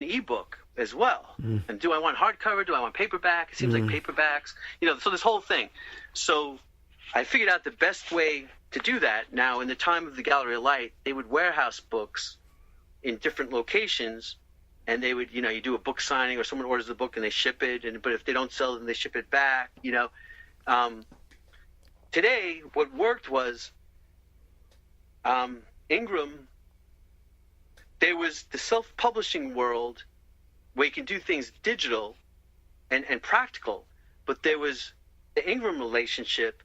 ebook as well. And do I want hardcover? Do I want paperback? It seems like paperbacks, so this whole thing. So I figured out the best way to do that. Now, in the time of the Gallery of Light, they would warehouse books in different locations, and they would, you do a book signing, or someone orders the book and they ship it, but if they don't sell it, then they ship it back, Today, what worked was Ingram. There was the self-publishing world where you can do things digital and practical, but there was the Ingram relationship,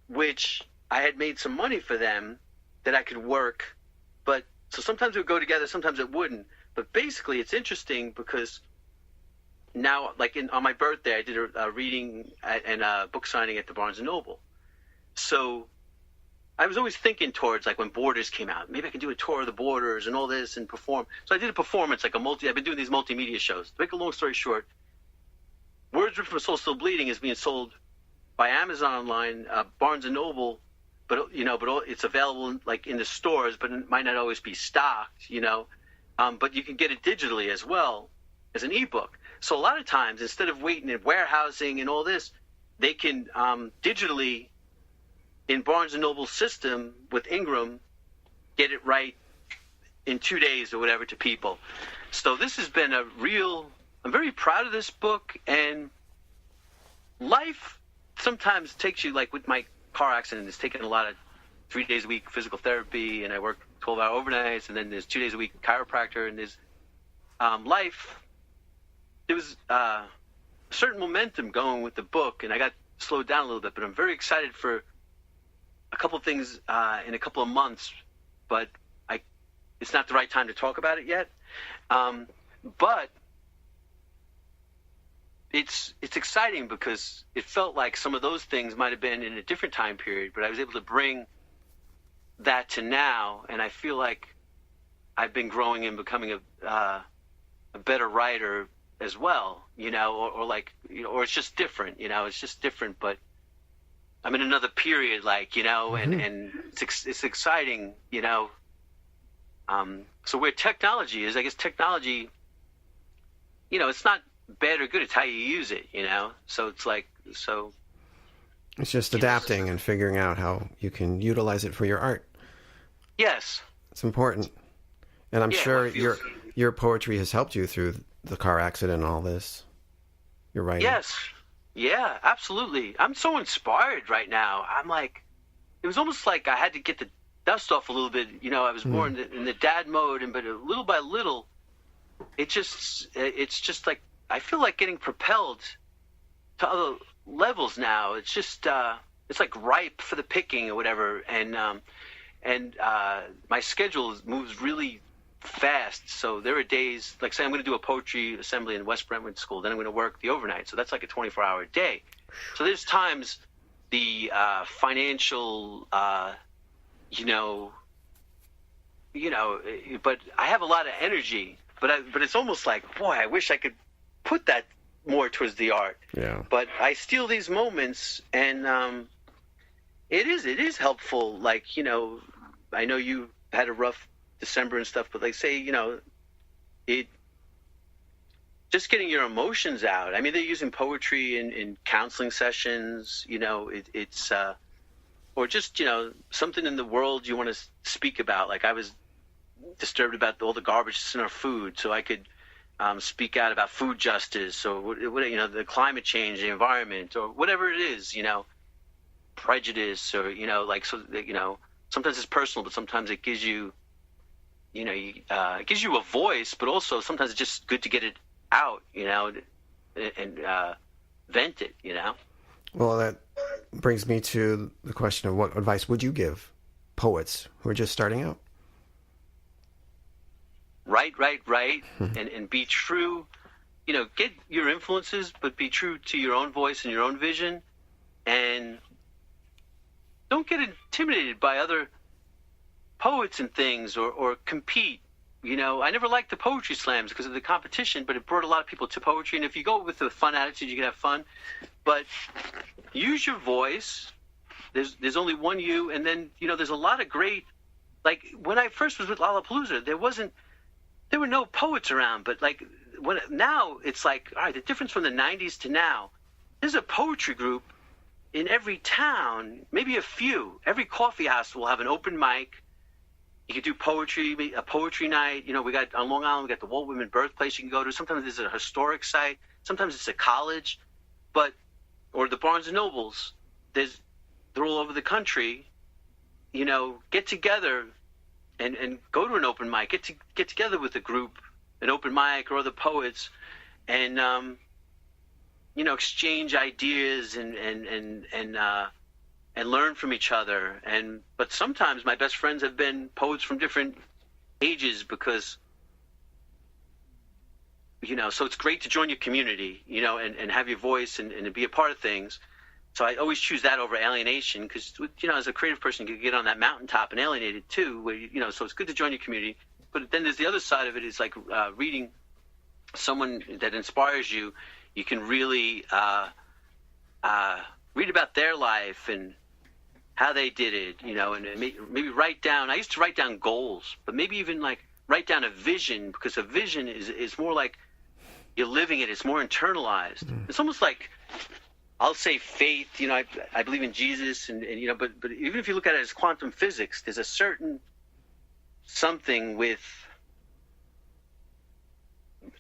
which I had made some money for them that I could work, but so sometimes it would go together, sometimes it wouldn't. But basically, it's interesting because now, like on my birthday, I did a reading and a book signing at the Barnes & Noble. So I was always thinking towards, like, when Borders came out, maybe I could do a tour of the Borders and all this and perform. So I did a performance, like I've been doing these multimedia shows. To make a long story short, Words Written for Soul Still Bleeding is being sold by Amazon online, Barnes & Noble, but it's available like in the stores, but it might not always be stocked, but you can get it digitally as well as an ebook. So a lot of times, instead of waiting in warehousing and all this, they can digitally, in Barnes & Noble's system with Ingram, get it right in 2 days or whatever to people. So this has been I'm very proud of this book, and life sometimes takes you, like with my car accident, it's taken a lot of 3 days a week physical therapy, and I work 12-hour overnights, and then there's 2 days a week chiropractor, and there's life. There was a certain momentum going with the book, and I got slowed down a little bit, but I'm very excited for a couple of things in a couple of months, but it's not the right time to talk about it yet. But it's exciting because it felt like some of those things might have been in a different time period, but I was able to bring that to now, and I feel like I've been growing and becoming a better writer as well, or it's just different, it's just different, but I'm in another period, and it's exciting, so where technology is, I guess technology, it's not bad or good, it's how you use it, so it's it's just adapting and figuring out how you can utilize it for your art. Yes, it's important, and I'm sure your poetry has helped you through the car accident and all this. Your writing. Yes. Yeah, absolutely. I'm so inspired right now. It was almost like I had to get the dust off a little bit. I was more in the dad mode, but little by little, it's just like I feel like getting propelled to other levels now. It's just it's like ripe for the picking or whatever. And my schedule moves really fast. So there are days, like say I'm going to do a poetry assembly in West Brentwood School, then I'm going to work the overnight. So that's like a 24-hour day. So there's times the financial, but I have a lot of energy, but it's almost like, boy, I wish I could put that more towards the art. Yeah. But I steal these moments, and it is helpful. Like, I know you had a rough December and stuff, but like say, it just getting your emotions out. I mean, they're using poetry in counseling sessions, it's or just, something in the world you want to speak about. Like I was disturbed about all the garbage that's in our food, so I could speak out about food justice or the climate change, the environment, or whatever it is, prejudice, or sometimes it's personal, but sometimes it gives you it gives you a voice, but also sometimes it's just good to get it out, and vent it, Well, that brings me to the question of what advice would you give poets who are just starting out? Write, and be true. Get your influences, but be true to your own voice and your own vision, and don't get intimidated by other poets and things, or compete. I never liked the poetry slams because of the competition, but it brought a lot of people to poetry. And if you go with a fun attitude, you can have fun. But use your voice. There's only one you, and then there's a lot of great. Like when I first was with Lollapalooza, there wasn't there were no poets around, but like now it's like, all right, the difference from the 90s to now, there's a poetry group in every town, maybe a few. Every coffee house will have an open mic. You could do poetry, a poetry night. You know, we got on Long Island, we got the Walt Whitman birthplace you can go to. Sometimes there's a historic site. Sometimes it's a college, or the Barnes and Nobles. They're all over the country. You know, get together and go to an open mic. Get together with a group, an open mic or other poets, and you know, exchange ideas and learn from each other. But sometimes my best friends have been poets from different ages because, you know, so it's great to join your community, you know, and have your voice and be a part of things. So I always choose that over alienation because, you know, as a creative person, you can get on that mountaintop and alienate it too, where, you know, so it's good to join your community. But then there's the other side of it is like reading someone that inspires you. You can really read about their life and how they did it, you know, and maybe write down. I used to write down goals, but maybe even like write down a vision, because a vision is more like you're living it. It's more internalized. It's almost like, I'll say faith, you know, I believe in Jesus and you know, but even if you look at it as quantum physics, there's a certain something with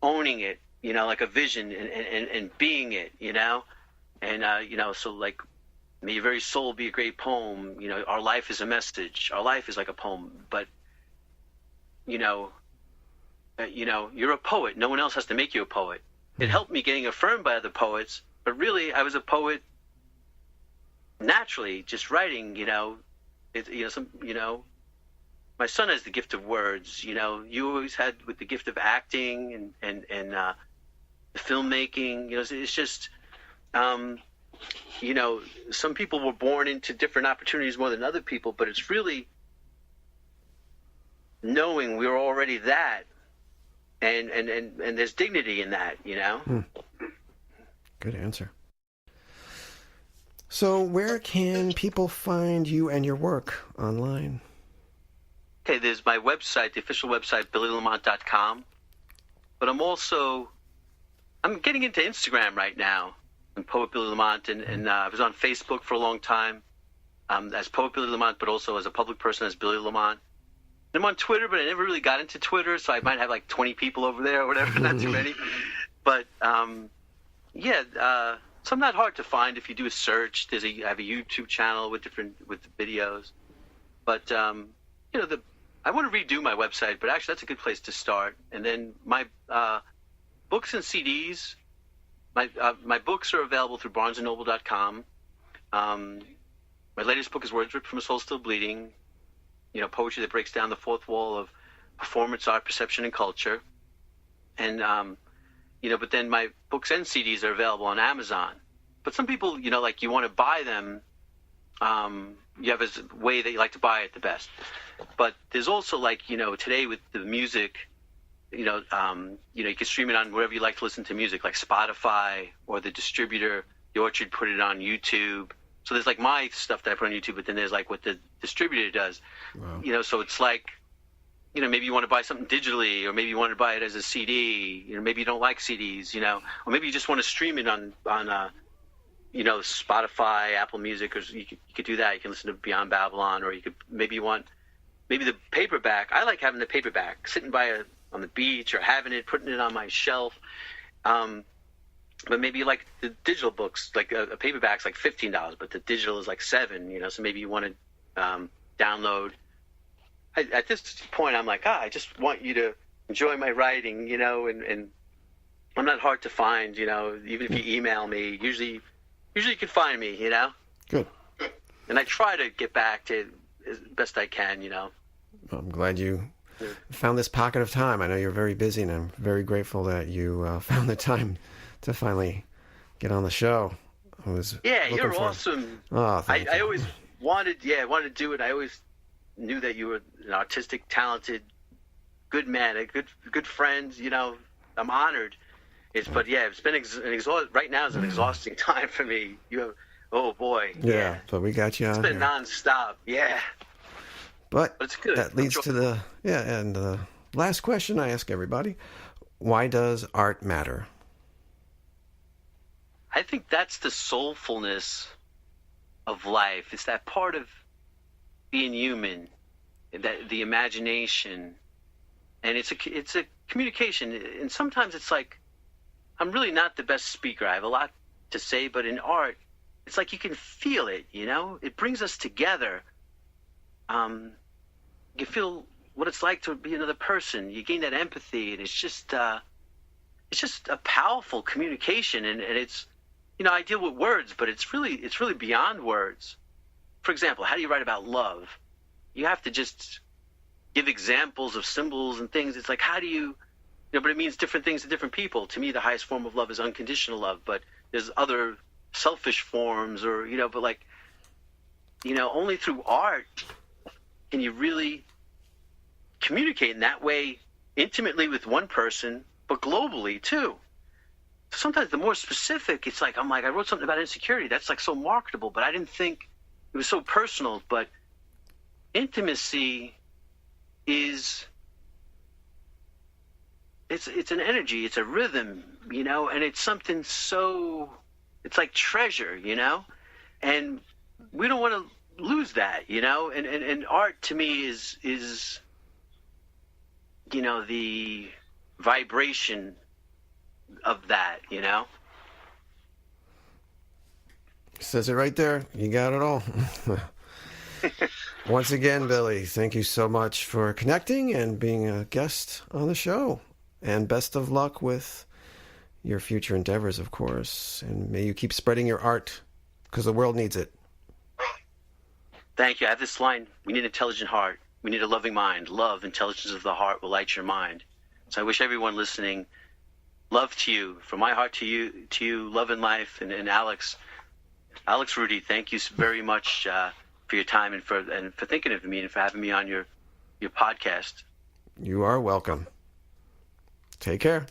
owning it, you know, like a vision and being it, you know, and you know, so like, may your very soul be a great poem. You know, our life is a message. Our life is like a poem, but you know, you're a poet. No one else has to make you a poet. It helped me getting affirmed by other poets, but really, I was a poet naturally, just writing. You know, my son has the gift of words. You know, you always had with the gift of acting and filmmaking. You know, it's just, you know, some people were born into different opportunities more than other people, but it's really knowing we were already that, and there's dignity in that. You know. Good answer. So where can people find you and your work online? Okay, there's my website, the official website, BillyLamont.com. But I'm getting into Instagram right now. I'm Poet Billy Lamont, and I was on Facebook for a long time as Poet Billy Lamont, but also as a public person as Billy Lamont. And I'm on Twitter, but I never really got into Twitter, so I might have like 20 people over there or whatever, not too many. But so I'm not hard to find if you do a search. I have a YouTube channel with videos. But you know, I want to redo my website, but actually that's a good place to start. And then my books and CDs. My books are available through BarnesandNoble.com. My latest book is Words Ripped from a Soul Still Bleeding. You know, poetry that breaks down the fourth wall of performance, art, perception, and culture. And you know, but then my books and CDs are available on Amazon. But some people, you know, like you want to buy them. You have a way that you like to buy it the best. But there's also like, you know, today with the music, you know, you can stream it on wherever you like to listen to music, like Spotify or the distributor, The Orchard, put it on YouTube. So there's like my stuff that I put on YouTube, but then there's like what the distributor does. Wow. You know, so it's like, you know, maybe you want to buy something digitally, or maybe you want to buy it as a CD. You know, maybe you don't like CDs, you know, or maybe you just want to stream it on you know, Spotify, Apple Music, or you could do that. You can listen to Beyond Babylon, or you could maybe the paperback. I like having the paperback, sitting on the beach or having it, putting it on my shelf. But maybe you like the digital books, like a paperback's like $15, but the digital is like $7. You know, so maybe you want to download. At this point, I'm like, I just want you to enjoy my writing, you know, and I'm not hard to find, you know, even if you email me, usually you can find me, you know. Good. And I try to get back to as best I can, you know. Well, I'm glad you found this pocket of time. I know you're very busy, and I'm very grateful that you found the time to finally get on the show. You're awesome. Oh, thank you. I always wanted to do it. I always knew that you were an artistic, talented, good man, a good friend. You know, I'm honored. It's been right now is an exhausting time for me. Oh boy. Yeah, but we got you on. It's been nonstop. Yeah. But it's good. That leads to the Last question I ask everybody. Why does art matter? I think that's the soulfulness of life. It's that part of being human, that the imagination, and it's a communication. And sometimes it's like, I'm really not the best speaker. I have a lot to say, but in art, it's like you can feel it. It brings us together. You feel what it's like to be another person. You gain that empathy, and it's just a powerful communication. And it's, I deal with words, but it's really beyond words. For example, how do you write about love? You have to just give examples of symbols and things. It's like, how do you, but it means different things to different people. To me, the highest form of love is unconditional love, but there's other selfish forms, or, but like, only through art can you really communicate in that way intimately with one person, but globally too. Sometimes the more specific, it's like, I wrote something about insecurity. That's like so marketable, but I didn't think it was so personal. But intimacy is, it's an energy, it's a rhythm, and it's something so, it's like treasure, and we don't want to lose that, and art to me is the vibration of that, Says it right there. You got it all. Once again, Billy, thank you so much for connecting and being a guest on the show. And best of luck with your future endeavors, of course. And may you keep spreading your art, because the world needs it. Thank you. I have this line: we need an intelligent heart. We need a loving mind. Love, intelligence of the heart will light your mind. So I wish everyone listening love to you, from my heart to you, love and life. And Alex Rudy, thank you very much for your time and for thinking of me and for having me on your podcast. You are welcome. Take care.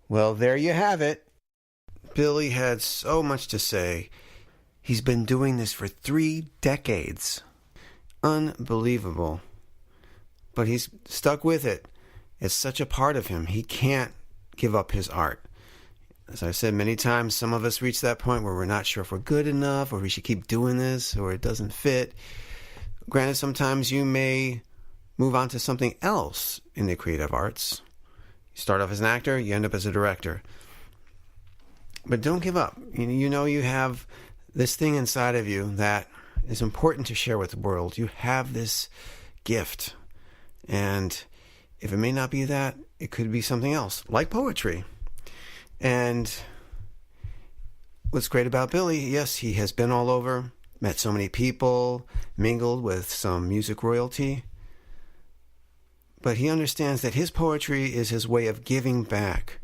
Well, there you have it. Billy had so much to say. He's been doing this for 3 decades. Unbelievable. But he's stuck with it. It's such a part of him. He can't give up his art. As I've said many times, some of us reach that point where we're not sure if we're good enough, or we should keep doing this, or it doesn't fit. Granted, sometimes you may move on to something else in the creative arts. You start off as an actor, you end up as a director. But don't give up. You have this thing inside of you that is important to share with the world. You have this gift. And if it may not be that, it could be something else, like poetry. And what's great about Billy, yes, he has been all over, met so many people, mingled with some music royalty. But he understands that his poetry is his way of giving back,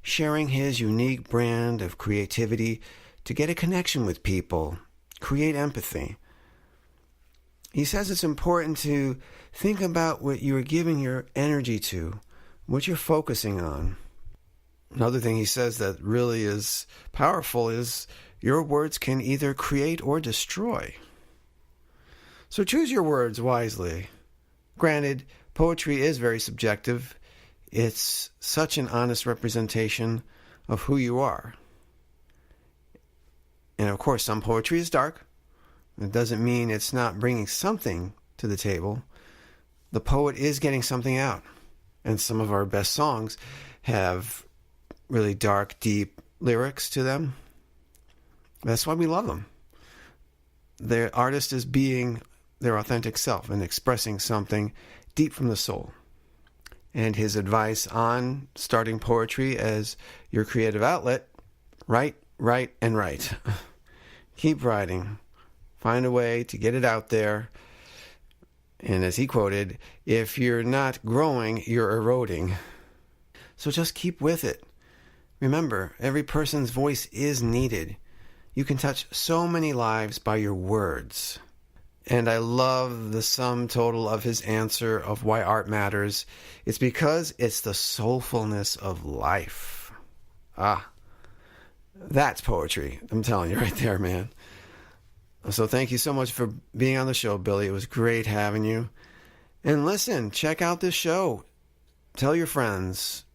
sharing his unique brand of creativity to get a connection with people, create empathy. He says it's important to think about what you're giving your energy to, what you're focusing on. Another thing he says that really is powerful is your words can either create or destroy. So choose your words wisely. Granted, poetry is very subjective. It's such an honest representation of who you are. And of course, some poetry is dark. It doesn't mean it's not bringing something to the table. The poet is getting something out. And some of our best songs have really dark, deep lyrics to them. That's why we love them. The artist is being their authentic self and expressing something deep from the soul. And his advice on starting poetry as your creative outlet: write, and write. Keep writing. Find a way to get it out there. And as he quoted, if you're not growing, you're eroding. So just keep with it. Remember, every person's voice is needed. You can touch so many lives by your words. And I love the sum total of his answer of why art matters. It's because it's the soulfulness of life. That's poetry. I'm telling you right there, man. So thank you so much for being on the show, Billy. It was great having you. And listen, check out this show. Tell your friends.